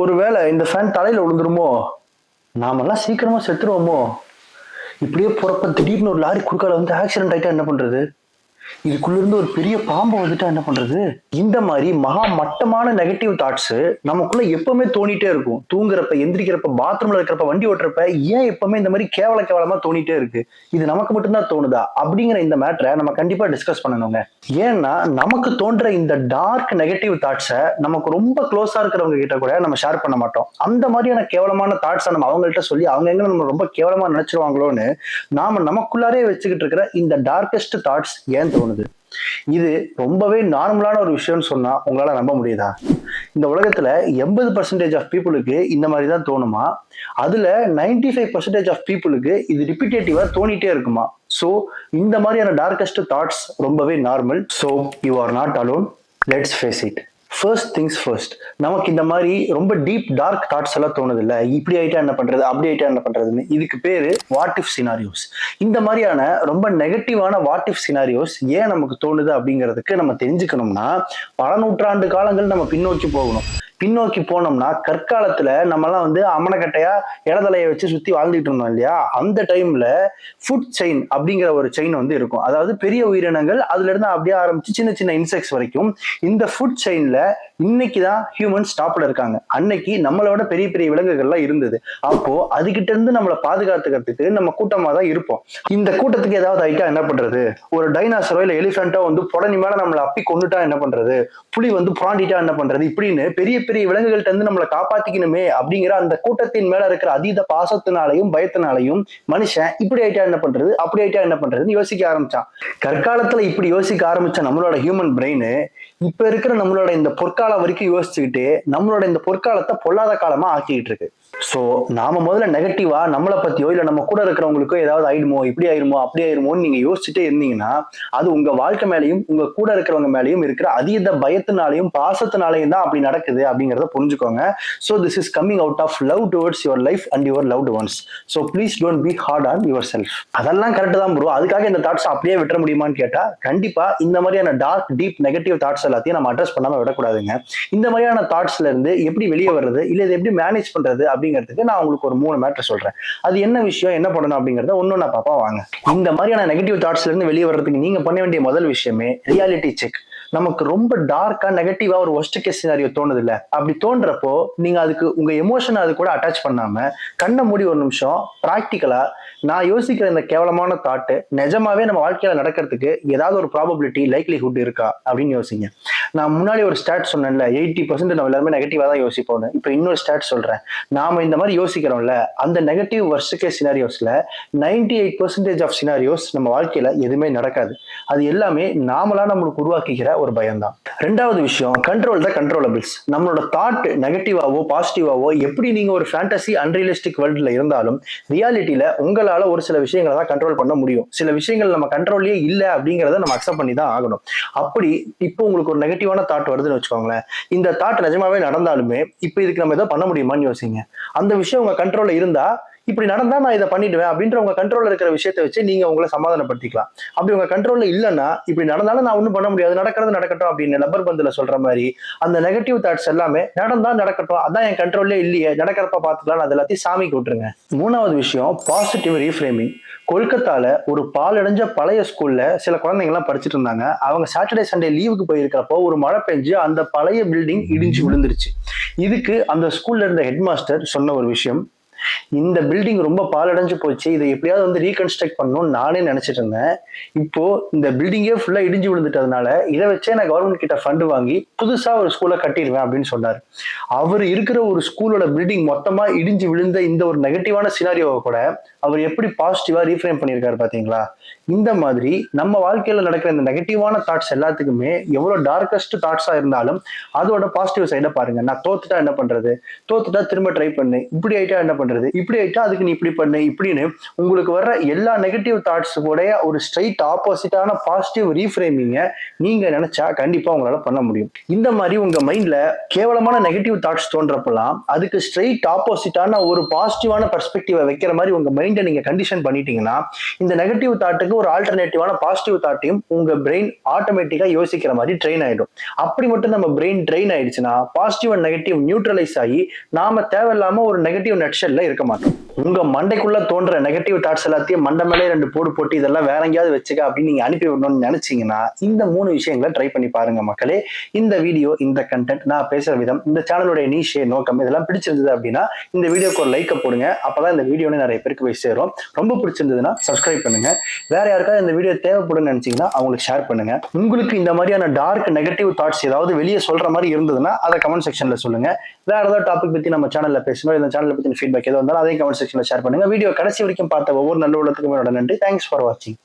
ஒருவேளை இந்த ஃபேன் தலையில விழுந்துருமோ, நாமெல்லாம் சீக்கிரமா செத்துருவோமோ, இப்படியே போறப்ப திடீர்னு ஒரு லாரி குறுக்கால வந்து ஆக்சிடென்ட் ஆயிட்டா என்ன பண்றது? இதுக்குள்ள இருந்து ஒரு பெரிய பாம்பு வந்துட்டா என்ன பண்றது? இந்த மாதிரி மகா மட்டமான நெகட்டிவ் தாட்ஸ் நமக்குள்ள எப்பவுமே தோணிட்டே இருக்கும். தூங்குறப்ப, எந்திரிக்கிறப்ப, பாத்ரூம்ல இருக்கிறப்ப, வண்டி ஓட்டுறப்ப ஏன் எப்பவுமே இந்த மாதிரி கேவலமா தோணிட்டே இருக்கு? இது நமக்கு மட்டும்தான் தோணுதா? அப்படிங்கிற இந்த மேட்டரை நம்ம கண்டிப்பா டிஸ்கஸ் பண்ணணுங்க. ஏன்னா நமக்கு தோன்ற இந்த டார்க் நெகட்டிவ் தாட்ஸை நமக்கு ரொம்ப க்ளோஸா இருக்கிறவங்க கிட்ட கூட நம்ம ஷேர் பண்ண மாட்டோம். அந்த மாதிரியான கேவலமான தாட்ஸை நம்ம அவங்கள்ட்ட சொல்லி அவங்க எங்க நம்ம ரொம்ப கேவலமா நினைச்சிருவாங்களோன்னு நாம நமக்குள்ளாரே வச்சுக்கிட்டு இருக்கிற இந்த டார்கெஸ்ட் தாட்ஸ் ஏன் தோணுது? இது ரொம்பவே நார்மலான ஒரு விஷயம்னு சொன்னா உங்களால நம்ப முடியுதா? இந்த உலகத்துல 80% ஆஃப் பீப்புளுக்கு இந்த மாதிரி தான் தோணுமா? அதுல 95% ஆஃப் பீப்புளுக்கு இது ரிப்பீட்டேட்டிவா தோணிட்டே இருக்குமா? சோ இந்த மாதிரியான டார்கெஸ்ட் தாட்ஸ் ரொம்பவே normal. So you are not alone. Let's face it. First things first, நமக்கு இந்த மாதிரி ரொம்ப டீப் டார்க் தாட்ஸ் எல்லாம் தோணுது இல்ல, இப்படி ஆயிட்டா என்ன பண்றது, அப்படி ஆயிட்டா என்ன பண்றதுன்னு. இதுக்கு பேரு வாட் இஃப் சினாரியோஸ். இந்த மாதிரியான ரொம்ப நெகட்டிவான வாட் இஃப் சினாரியோஸ் ஏன் நமக்கு தோணுது அப்படிங்கிறதுக்கு நம்ம தெரிஞ்சுக்கணும்னா பல நூற்றாண்டு காலங்கள் நம்ம பின்னோக்கி போகணும். பின்னோக்கி போனோம்னா கற்காலத்துல நம்ம எல்லாம் வந்து அமனக்கட்டையா இடதலையை வச்சு சுத்தி வாழ்ந்துட்டு இருந்தோம் இல்லையா? அந்த டைம்ல ஃபுட் செயின் அப்படிங்கிற ஒரு செயின் வந்து இருக்கும். அதாவது பெரிய உயிரினங்கள் அதுல இருந்து அப்படியே ஆரம்பிச்சு சின்ன சின்ன இன்செக்ட்ஸ் வரைக்கும் இந்த ஃபுட் செயின்ல இன்னைக்குதான் ஹியூமன் ஸ்டாப்ல இருக்காங்க. அன்னைக்கு நம்மளோட பெரிய பெரிய விலங்குகள்லாம் இருந்தது. அப்போ அதுகிட்ட இருந்து நம்மளை பாதுகாத்துக்கிறதுக்கு நம்ம கூட்டமா தான் இருப்போம். இந்த கூட்டத்துக்கு ஏதாவது ஆயிட்டா என்ன பண்றது? ஒரு டைனாசரோ இல்ல எலிஃபென்ட்டோ வந்து புடனி மேல நம்மளை அப்பி கொண்டுட்டா என்ன பண்றது? புலி வந்து புராண்டிட்டா என்ன பண்றது? இப்படின்னு பெரிய பெரிய விலங்குகள்ட்ட இருந்து நம்மளை காப்பாத்திக்கணுமே அப்படிங்கிற அந்த கூட்டத்தின் மேல இருக்கிற அதீத பாசத்தினாலையும் பயத்தினாலையும் மனுஷன் இப்படி ஆயிட்டா என்ன பண்றது, அப்படி ஆயிட்டா என்ன பண்றதுன்னு யோசிக்க ஆரம்பிச்சான். கற்காலத்துல இப்படி யோசிக்க ஆரம்பிச்ச நம்மளோட ஹியூமன் பிரெயின் இப்ப இருக்கிற நம்மளோட இந்த பொற்காலம் வரைக்கும் யோசிச்சுக்கிட்டு நம்மளோட இந்த பொற்காலத்தை பொல்லாத காலமா ஆக்கிட்டு இருக்கு. சோ நாம முதல்ல நெகட்டிவா நம்மளை பத்தியோ இல்ல நம்ம கூட இருக்கிறவங்களுக்கோ ஏதாவது ஆயிடுமோ, இப்படி ஆயிருமோ, அப்படி ஆயிருமோன்னு நீங்க யோசிச்சுட்டே இருந்தீங்கன்னா அது உங்க வாழ்க்கை மேலையும் உங்க கூட இருக்கிறவங்க மேலையும் இருக்கிற அதீத பயத்தினாலையும் பாசத்தினாலையும் தான் அப்படி நடக்குது அப்படிங்கறத புரிஞ்சுக்கோங்க. So this is coming out of love towards your life and your loved ones. So please don't be hard on yourself. அதெல்லாம் கரெக்ட் தான் ப்ரோ, அதுக்காக இந்த தாட்ஸ் அப்படியே விட்டுற முடியுமான்னு கேட்டா கண்டிப்பா இந்த மாதிரியான டார்க் டீப் நெகட்டிவ் தாட்ஸ் எல்லாத்தையும் நம்ம அட்ரஸ் பண்ணாம விடக்கூடாதுங்க. இந்த மாதிரியான தாட்ஸ்ல இருந்து எப்படி வெளியே வர்றது, இல்ல இதை எப்படி மேனேஜ் பண்றது அப்படிங்கிறதுக்கு நான் உங்களுக்கு ஒரு 3 மேட்டர் சொல்றேன். அது என்ன விஷயம், என்ன பண்ணணும் அப்படிங்கறத ஒன்னொன்னா பாப்பா வாங்க. இந்த மாதிரியான நெகட்டிவ் தாட்ஸ்ல இருந்து வெளியே வர்றதுக்கு நீங்க பண்ண வேண்டிய முதல் விஷயமே ரியாலிட்டி செக். நமக்கு ரொம்ப டார்க்கா நெகட்டிவா ஒரு ஒர்ஸ்ட் கேஸ் சினாரியோ தோணுது இல்ல, அப்படி தோன்றப்போ நீங்க அதுக்கு உங்க எமோஷன் அது கூட அட்டாச் பண்ணாம கண்ணை மூடி ஒரு நிமிஷம் பிராக்டிக்கலா நான் யோசிக்கிற இந்த கேவலமான தாட்டு நிஜமாவே நம்ம வாழ்க்கையில நடக்கிறதுக்கு ஏதாவது ஒரு ப்ராபபிலிட்டி லைக்லிஹுட் இருக்கா அப்படின்னு யோசிங்க. நான் முன்னாடி ஒரு ஸ்டாட் சொன்னேன்ல, 80% நம்ம எல்லாருமே நெகட்டிவா தான் யோசிப்போம். இப்ப இன்னொரு ஸ்டாட் சொல்றேன். நாம இந்த மாதிரி யோசிக்கிறோம்ல, அந்த நெகட்டிவ் வர்ஸ்ட் கேஸ் சினாரியோஸ்ல 98% ஆஃப் சினாரியோஸ் நம்ம வாழ்க்கையில எதுவுமே நடக்காது. அது எல்லாமே நாமளா நம்மளுக்கு உருவாக்கிக்கிற ஒரு பயம் தான். ரெண்டாவது விஷயம், கண்ட்ரோல் த கண்ட்ரோலபிள்ஸ். நம்மளோட தாட் நெகட்டிவாவோ பாசிட்டிவாவோ எப்படி நீங்க ஒரு ஃபேண்டசி அன்ரியலிஸ்டிக் வேர்ல்ட்ல இருந்தாலும் ரியாலிட்டியில உங்களால ஒரு சில விஷயங்களை தான் கண்ட்ரோல் பண்ண முடியும். சில விஷயங்கள் நம்ம கண்ட்ரோல்லயே இல்ல அப்படிங்கறத நம்ம அக்செப்ட் பண்ணி தான் ஆகணும். அப்படி இப்போ உங்களுக்கு ஒரு நெகட்டிவான தாட் வருதுன்னு வச்சுக்கோங்களேன், இந்த தாட் நிஜமாவே நடந்தாலுமே இப்ப இதுக்கு நம்ம ஏதோ பண்ண முடியுமான்னு யோசிங்க. அந்த விஷயம் உங்க கண்ட்ரோல்ல இருந்தா இப்படி நடந்தா நான் இதை பண்ணிடுவேன் அப்படின்ற உங்க கண்ட்ரோல்ல இருக்கிற விஷயத்தை வச்சு நீங்க உங்களை சமாதானப்படுத்திக்கலாம். அப்படி உங்க கண்ட்ரோல்ல இல்லைன்னா இப்படி நடந்தாலும் நான் ஒன்றும் பண்ண முடியாது, நடக்கிறது நடக்கட்டும் அப்படின்னு லப்பர் பந்துல சொல்ற மாதிரி அந்த நெகட்டிவ் தாட்ஸ் எல்லாமே நடந்தா நடக்கட்டும், அதான் என் கண்ட்ரோல்லே இல்லையே, நடக்கிறப்ப பார்த்துக்கலாம், அது எல்லாத்தையும் சாமிக்கு விட்டுருங்க. மூணாவது விஷயம், பாசிட்டிவ் ரீஃப்ரேமிங். கொல்கத்தால ஒரு பாலடைஞ்ச பழைய ஸ்கூல்ல சில குழந்தைங்க எல்லாம் படிச்சுட்டு இருந்தாங்க. அவங்க சாட்டர்டே சண்டே லீவுக்கு போயிருக்கிறப்போ ஒரு மழை பெஞ்சு அந்த பழைய பில்டிங் இடிஞ்சு விழுந்துருச்சு. இதுக்கு அந்த ஸ்கூல்ல இருந்த ஹெட் மாஸ்டர் சொன்ன ஒரு விஷயம், இந்த பில்டிங் ரொம்ப பாலடைஞ்சு போச்சு, இதை எப்படியாவது வந்து ரீகன்ஸ்ட்ரக்ட் பண்ணணும்னு நானே நினைச்சிட்டு இருந்தேன். இப்போ இந்த பில்டிங்கே ஃபுல்லா இடிஞ்சு விழுந்துட்டதுனால இதை வச்சே நான் கவர்மெண்ட் கிட்ட ஃபண்ட் வாங்கி புதுசா ஒரு ஸ்கூலை கட்டிடுவேன் அப்படின்னு சொன்னார். அவர் இருக்கிற ஒரு ஸ்கூலோட பில்டிங் மொத்தமா இடிஞ்சு விழுந்த இந்த ஒரு நெகட்டிவான சினாரியோவை கூட அவர் எப்படி பாசிட்டிவா ரீஃப்ரேம் பண்ணியிருக்காரு பாத்தீங்களா? இந்த மாதிரி நம்ம வாழ்க்கையில நடக்கிற இந்த நெகட்டிவான தாட்ஸ் எல்லாத்துக்குமே எவ்வளவு டார்கஸ்ட் தாட்ஸா இருந்தாலும் அதோட பாசிட்டிவ் சைட பாருங்க. நான் தோத்துட்டா என்ன பண்றது, தோத்துட்டா திரும்ப ட்ரை பண்ணு, இப்படி ஆயிட்டா என்ன பண்றது, பண்றது, இப்படி ஆயிட்டா அதுக்கு நீ இப்படி பண்ணு இப்படின்னு உங்களுக்கு வர்ற எல்லா நெகட்டிவ் தாட்ஸ் கூட ஒரு ஸ்ட்ரைட் ஆப்போசிட்டான பாசிட்டிவ் ரீஃப்ரேமிங்க நீங்க நினைச்சா கண்டிப்பா உங்களால பண்ண முடியும். இந்த மாதிரி உங்க மைண்ட்ல கேவலமான நெகட்டிவ் தாட்ஸ் தோன்றப்பலாம் அதுக்கு ஸ்ட்ரைட் ஆப்போசிட்டான ஒரு பாசிட்டிவான பெர்ஸ்பெக்டிவ் வைக்கிற மாதிரி உங்க மைண்டை நீங்க கண்டிஷன் பண்ணிட்டீங்கன்னா இந்த நெகட்டிவ் தாட்டுக்கு ஒரு ஆல்டர்னேட்டிவான பாசிட்டிவ் தாட்டையும் உங்க பிரெயின் ஆட்டோமேட்டிக்கா யோசிக்கிற மாதிரி ட்ரெயின் ஆயிடும். அப்படி மட்டும் நம்ம பிரெயின் ட்ரெயின் ஆயிடுச்சுன்னா பாசிட்டிவ் அண்ட் நெகட்டிவ் நியூட்ரலைஸ் ஆகி நாம தேவையில்லாம ஒரு நெகட்டிவ் நட்ஷல்ல இருக்க மாட்டோம். உங்க மண்டைக்குள்ள தோன்ற நெகட்டிவ் தாட்ஸ் எல்லாத்தையும் மண்டை மேலே 2 போடு போட்டு இதெல்லாம் வேற எங்கேயாவது வச்சுக்க அப்படின்னு நீங்க அனுப்பி விடணும்னு நினைச்சீங்கன்னா இந்த 3 விஷயங்களை ட்ரை பண்ணி பாருங்க மக்களே. இந்த வீடியோ, இந்த கண்டென்ட், நான் பேசுற விதம், இந்த சேனலுடைய நீஷே நோக்கம் இதெல்லாம் பிடிச்சிருந்தது அப்படின்னா இந்த வீடியோக்கு ஒரு லைக்கை போடுங்க. அப்பதான் இந்த வீடியோ நிறைய பேருக்கு போய் சேரும். ரொம்ப பிடிச்சிருந்ததுன்னா சப்ஸ்கிரைப் பண்ணுங்க. வேற யாருக்காவது இந்த வீடியோ தேவைப்படுன்னு நினைச்சீங்கன்னா அவங்களுக்கு ஷேர் பண்ணுங்க. உங்களுக்கு இந்த மாதிரியான டார்க் நெகட்டிவ் தாட்ஸ் ஏதாவது வெளியே சொல்ற மாதிரி இருந்ததுன்னா அதை கமெண்ட் செக்ஷன்ல சொல்லுங்க. வேற ஏதாவது டாபிக் பத்தி நம்ம சேனல்ல பேசணும், இந்த சேனல் பத்தி ஃபீட்பேக் ஏதோ இருந்தாலும் அதையும் கமெண்ட் செக்ஷன்ல ஷேர் பண்ணுங்க. வீடியோ கடைசி வரைக்கும் பார்த்த ஒவ்வொரு நல்ல உள்ளத்துக்கும் என்னோட நன்றி. தேங்க்ஸ் ஃபார் வாட்சிங்.